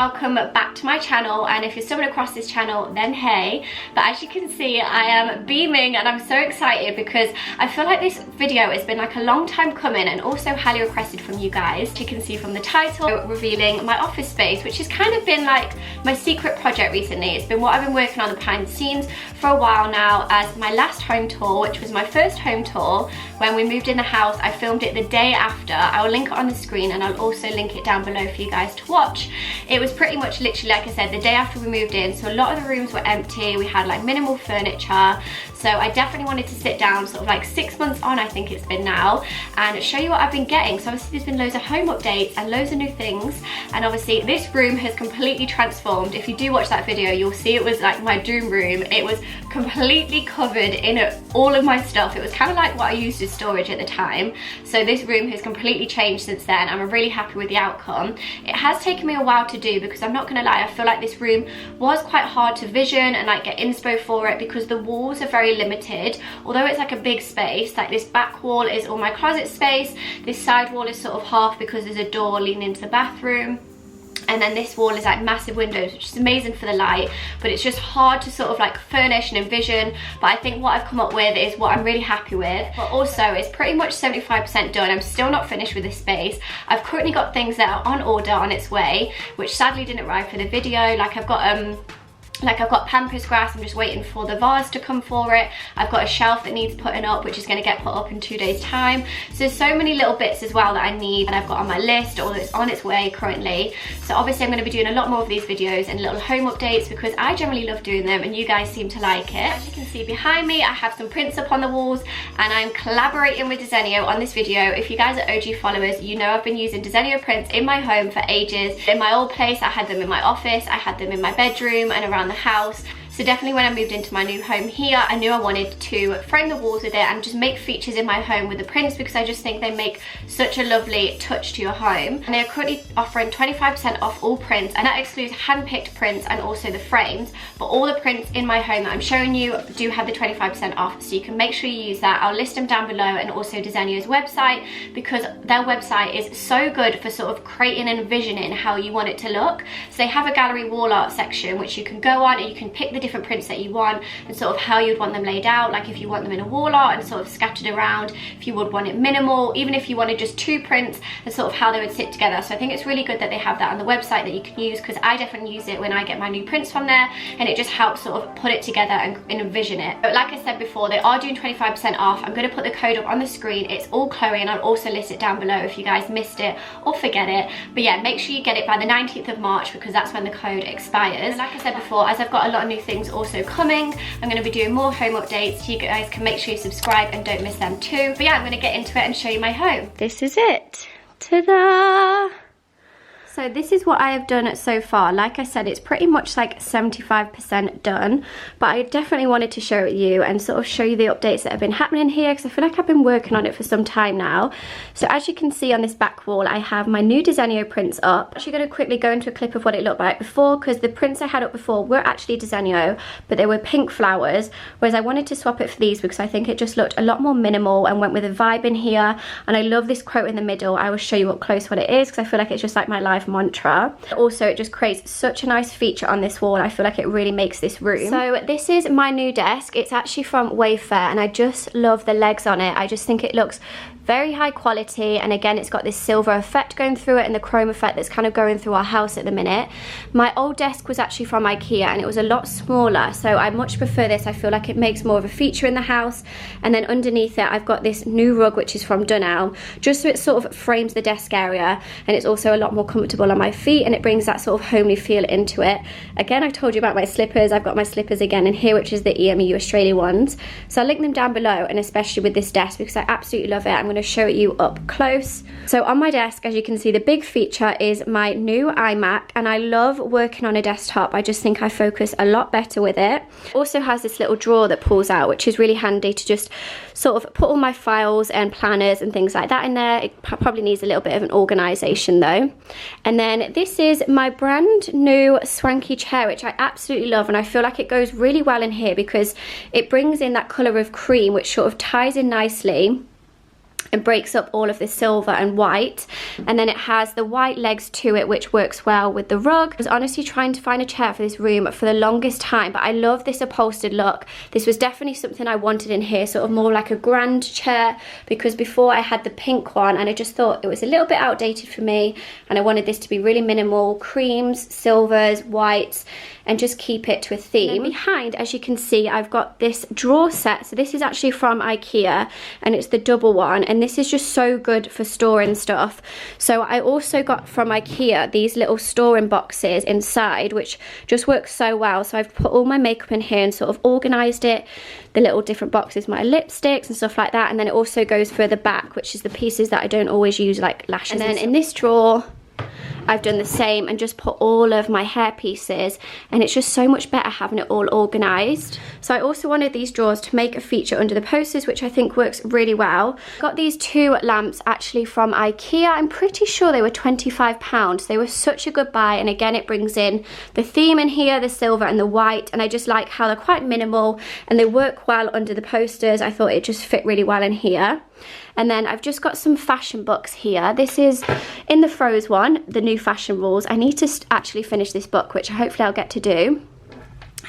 welcome back to my channel, and if you're stumbling across this channel then hey. But as you can see, I am beaming and I'm so excited because I feel like this video has been like a long time coming and also highly requested from you guys. You can see from the title, revealing my office space, which has kind of been like my secret project recently. It's been what I've been working on behind the scenes for a while now, as my last home tour, which was my first home tour when we moved in the house. I filmed it the day after. I will link it on the screen and I'll also link it down below for you guys to watch. It was pretty much literally, like I said, the day after we moved in, so a lot of the rooms were empty. We had like minimal furniture, so I definitely wanted to sit down sort of like 6 months on, I think it's been now, and show you what I've been getting. So obviously there's been loads of home updates and loads of new things, and obviously this room has completely transformed. If you do watch that video, you'll see it was like my dream room. It was completely covered in all of my stuff. It was kind of like what I used as storage at the time. So this room has completely changed since then. I'm really happy with the outcome. It has taken me a while to do because I'm not gonna lie, I feel like this room was quite hard to vision and like get inspo for it because the walls are very limited. Although it's like a big space, like this back wall is all my closet space, this side wall is sort of half because there's a door leading into the bathroom, and then this wall is like massive windows, which is amazing for the light, but it's just hard to sort of like furnish and envision. But I think what I've come up with is what I'm really happy with. But also it's pretty much 75% done. I'm still not finished with this space. I've currently got things that are on order, on its way, which sadly didn't arrive for the video. Like I've got pampas grass, I'm just waiting for the vase to come for it. I've got a shelf that needs putting up, which is going to get put up in 2 days time. So there's so many little bits as well that I need and I've got on my list, or that's on its way currently. So obviously I'm going to be doing a lot more of these videos and little home updates because I generally love doing them and you guys seem to like it. As you can see behind me, I have some prints up on the walls and I'm collaborating with Desenio on this video. If you guys are OG followers, you know I've been using Desenio prints in my home for ages. In my old place, I had them in my office, I had them in my bedroom and around the house. So definitely when I moved into my new home here, I knew I wanted to frame the walls with it and just make features in my home with the prints because I just think they make such a lovely touch to your home. And they are currently offering 25% off all prints, and that excludes hand-picked prints and also the frames. But all the prints in my home that I'm showing you do have the 25% off, so you can make sure you use that. I'll list them down below, and also Desenio's website, because their website is so good for sort of creating and envisioning how you want it to look. So they have a gallery wall art section which you can go on and you can pick the different prints that you want and sort of how you'd want them laid out, like if you want them in a wall art and sort of scattered around, if you would want it minimal, even if you wanted just 2 prints, and sort of how they would sit together. So I think it's really good that they have that on the website that you can use, because I definitely use it when I get my new prints from there, and it just helps sort of put it together and envision it. But like I said before, they are doing 25% off. I'm going to put the code up on the screen. It's Allchloerose, and I'll also list it down below if you guys missed it or forget it. But yeah, make sure you get it by the 19th of March because that's when the code expires. And like I said before, as I've got a lot of new things also coming, I'm going to be doing more home updates, so you guys can make sure you subscribe and don't miss them too. But yeah, I'm going to get into it and show you my home. This is it. Ta-da! So this is what I have done so far. Like I said, it's pretty much like 75% done, but I definitely wanted to share it with you and sort of show you the updates that have been happening here, because I feel like I've been working on it for some time now. So as you can see on this back wall, I have my new Desenio prints up. I'm actually going to quickly go into a clip of what it looked like before, because the prints I had up before were actually Desenio, but they were pink flowers, whereas I wanted to swap it for these because I think it just looked a lot more minimal and went with a vibe in here. And I love this quote in the middle. I will show you up close what it is because I feel like it's just like my life mantra. Also, it just creates such a nice feature on this wall. I feel like it really makes this room. So this is my new desk. It's actually from Wayfair and I just love the legs on it. I just think it looks very high quality, and again it's got this silver effect going through it and the chrome effect that's kind of going through our house at the minute. My old desk was actually from IKEA and it was a lot smaller, so I much prefer this. I feel like it makes more of a feature in the house. And then underneath it I've got this new rug which is from Dunelm, just so it sort of frames the desk area, and it's also a lot more comfortable on my feet and it brings that sort of homely feel into it. Again, I told you about my slippers. I've got my slippers again in here, which is the EMU Australia ones, so I'll link them down below, and especially with this desk because I absolutely love it. I'm going to show it you up close. So on my desk, as you can see, the big feature is my new iMac, and I love working on a desktop. I just think I focus a lot better with it. It also has this little drawer that pulls out, which is really handy to just sort of put all my files and planners and things like that in there. It probably needs a little bit of an organization though. And then this is my brand new swanky chair, which I absolutely love, and I feel like it goes really well in here because it brings in that color of cream, which sort of ties in nicely and breaks up all of the silver and white, and then it has the white legs to it, which works well with the rug. I was honestly trying to find a chair for this room for the longest time, but I love this upholstered look. This was definitely something I wanted in here, sort of more like a grand chair, because before I had the pink one and I just thought it was a little bit outdated for me, and I wanted this to be really minimal, creams, silvers, whites, and just keep it to a theme. And behind, as you can see, I've got this drawer set. So this is actually from IKEA, and it's the double one, and this is just so good for storing stuff. So I also got from IKEA these little storing boxes inside, which just works so well. So I've put all my makeup in here and sort of organized it, the little different boxes, my lipsticks and stuff like that, and then it also goes further back, which is the pieces that I don't always use, like lashes. And then in this drawer, I've done the same and just put all of my hair pieces, and it's just so much better having it all organised. So I also wanted these drawers to make a feature under the posters, which I think works really well. Got these two lamps actually from IKEA. I'm pretty sure they were £25. They were such a good buy, and again it brings in the theme in here, the silver and the white, and I just like how they're quite minimal and they work well under the posters. I thought it just fit really well in here. And then I've just got some fashion books here. This is in the Froze one, the new fashion rules. I need to actually finish this book, which hopefully I'll get to do.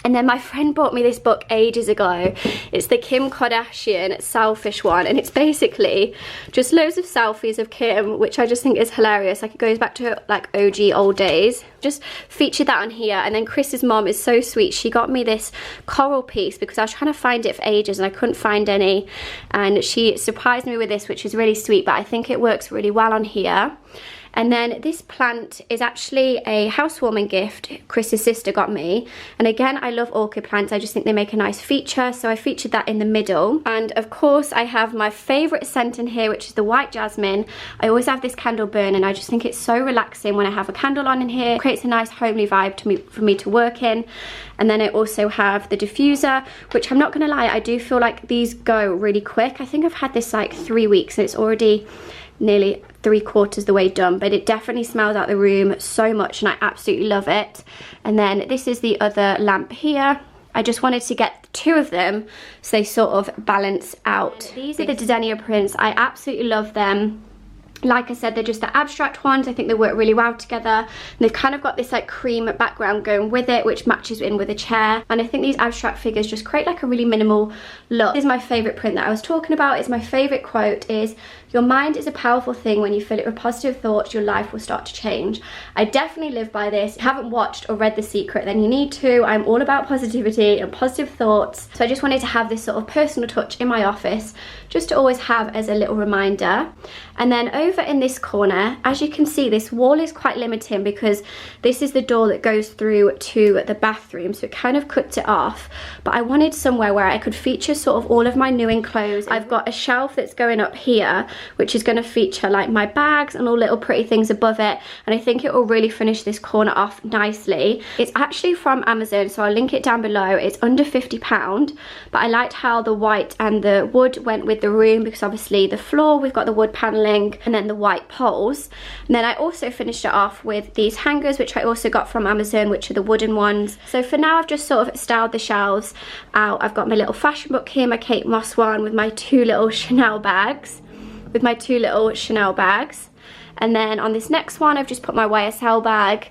And then my friend bought me this book ages ago. It's the Kim Kardashian selfish one, and it's basically just loads of selfies of Kim, which I just think is hilarious. Like, it goes back to like OG old days. Just featured that on here. And then Chris's mom is so sweet. She got me this coral piece because I was trying to find it for ages and I couldn't find any, and she surprised me with this, which is really sweet, but I think it works really well on here. And then this plant is actually a housewarming gift Chris's sister got me. And again, I love orchid plants. I just think they make a nice feature. So I featured that in the middle. And of course, I have my favourite scent in here, which is the white jasmine. I always have this candle burn, and I just think it's so relaxing when I have a candle on in here. It creates a nice homely vibe for me to work in. And then I also have the diffuser, which I'm not going to lie, I do feel like these go really quick. I think I've had this like 3 weeks and it's already nearly 3/4 the way done, but it definitely smells out the room so much and I absolutely love it. And then this is the other lamp here. I just wanted to get two of them so they sort of balance out. These are the Desenio prints. I absolutely love them. Like I said, they're just the abstract ones. I think they work really well together. And they've kind of got this like cream background going with it, which matches in with a chair. And I think these abstract figures just create like a really minimal look. This is my favourite print that I was talking about. It's my favourite quote is, "Your mind is a powerful thing. When you fill it with positive thoughts, your life will start to change." I definitely live by this. If you haven't watched or read The Secret, then you need to. I'm all about positivity and positive thoughts. So I just wanted to have this sort of personal touch in my office, just to always have as a little reminder. And then over in this corner, as you can see, this wall is quite limiting because this is the door that goes through to the bathroom, so it kind of cuts it off. But I wanted somewhere where I could feature sort of all of my new clothes. I've got a shelf that's going up here, which is going to feature like my bags and all little pretty things above it, and I think it will really finish this corner off nicely. It's actually from Amazon, so I'll link it down below. It's under £50, but I liked how the white and the wood went with the room, because obviously the floor, we've got the wood paneling and then the white poles. And then I also finished it off with these hangers, which I also got from Amazon, which are the wooden ones. So for now, I've just sort of styled the shelves out. I've got my little fashion book here, my Kate Moss one, with my two little Chanel bags. And then on this next one, I've just put my YSL bag.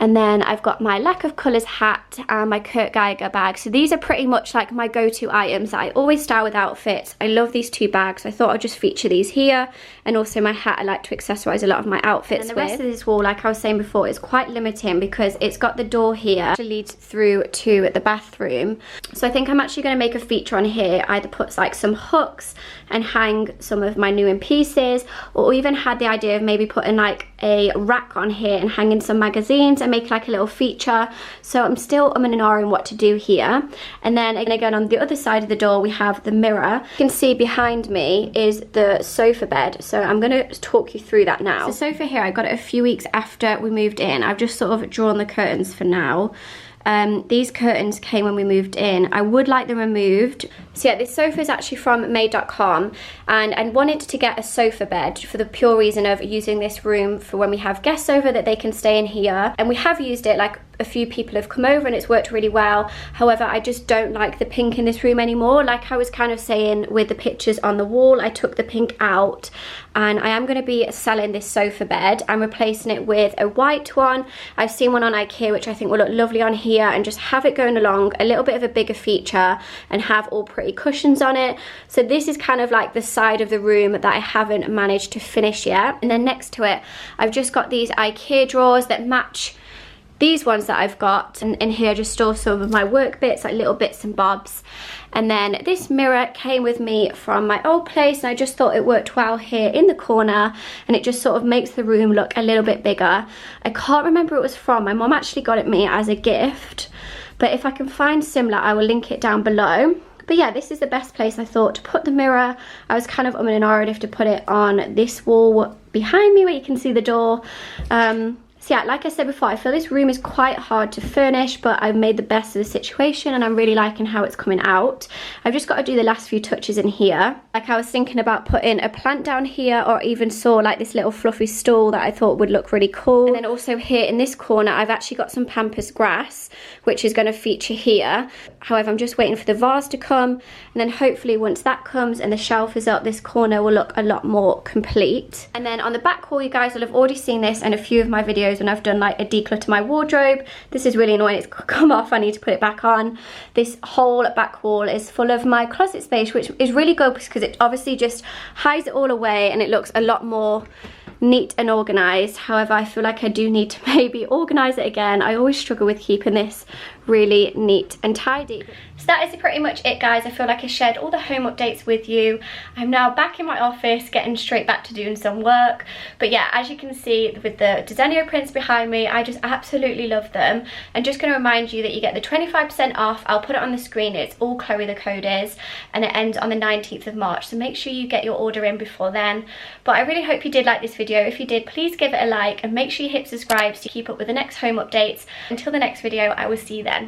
And then I've got my Lack of Colours hat and my Kurt Geiger bag. So these are pretty much like my go-to items that I always style with outfits. I love these two bags. I thought I'd just feature these here. And also my hat, I like to accessorise a lot of my outfits with. And the rest of this wall, like I was saying before, is quite limiting because it's got the door here that leads through to the bathroom. So I think I'm actually going to make a feature on here. Either put like some hooks and hang some of my new in pieces, or even had the idea of maybe putting like a rack on here and hanging some magazines and make like a little feature. So I'm still umming and ahhing what to do here. And then again on the other side of the door we have the mirror. You can see behind me is the sofa bed, so I'm going to talk you through that now. So the sofa here, I got it a few weeks after we moved in. I've just sort of drawn the curtains for now. These curtains came when we moved in. I would like them removed So yeah, this sofa is actually from made.com, and I wanted to get a sofa bed for the pure reason of using this room for when we have guests over, that they can stay in here. And we have used it, like a few people have come over and it's worked really well. However, I just don't like the pink in this room anymore. Like I was kind of saying with the pictures on the wall, I took the pink out, and I am going to be selling this sofa bed. I'm replacing it with a white one. I've seen one on IKEA which I think will look lovely on here, and just have it going along, a little bit of a bigger feature, and have all pretty cushions on it. So this is kind of like the side of the room that I haven't managed to finish yet. And then next to it, I've just got these IKEA drawers that match these ones that I've got, and in here I just store some of my work bits, like little bits and bobs. And then this mirror came with me from my old place, and I just thought it worked well here in the corner, and it just sort of makes the room look a little bit bigger. I can't remember who it was from. My mom actually got it me as a gift, but if I can find similar I will link it down below. But yeah, this is the best place I thought to put the mirror. I was kind of umming and ahhing if to put it on this wall behind me where you can see the door. So yeah, like I said before, I feel this room is quite hard to furnish, but I've made the best of the situation and I'm really liking how it's coming out. I've just got to do the last few touches in here. Like I was thinking about putting a plant down here, or even saw like this little fluffy stool that I thought would look really cool. And then also here in this corner, I've actually got some pampas grass, which is going to feature here. However, I'm just waiting for the vase to come, and then hopefully once that comes and the shelf is up, this corner will look a lot more complete. And then on the back wall, you guys will have already seen this in a few of my videos when I've done like a declutter my wardrobe. This is really annoying, it's come off, I need to put it back on. This whole back wall is full of my closet space, which is really good because it obviously just hides it all away and it looks a lot more neat and organized. However, I feel like I do need to maybe organize it again. I always struggle with keeping this really neat and tidy. So that is pretty much it, guys. I feel like I shared all the home updates with you. I'm now back in my office, getting straight back to doing some work. But yeah, as you can see with the Desenio prints behind me, I just absolutely love them. I'm just going to remind you that you get the 25% off. I'll put it on the screen. It's Allchloerose the code is, and it ends on the 19th of March. So make sure you get your order in before then. But I really hope you did like this video. If you did, please give it a like and make sure you hit subscribe to keep up with the next home updates. Until the next video, I will see you then.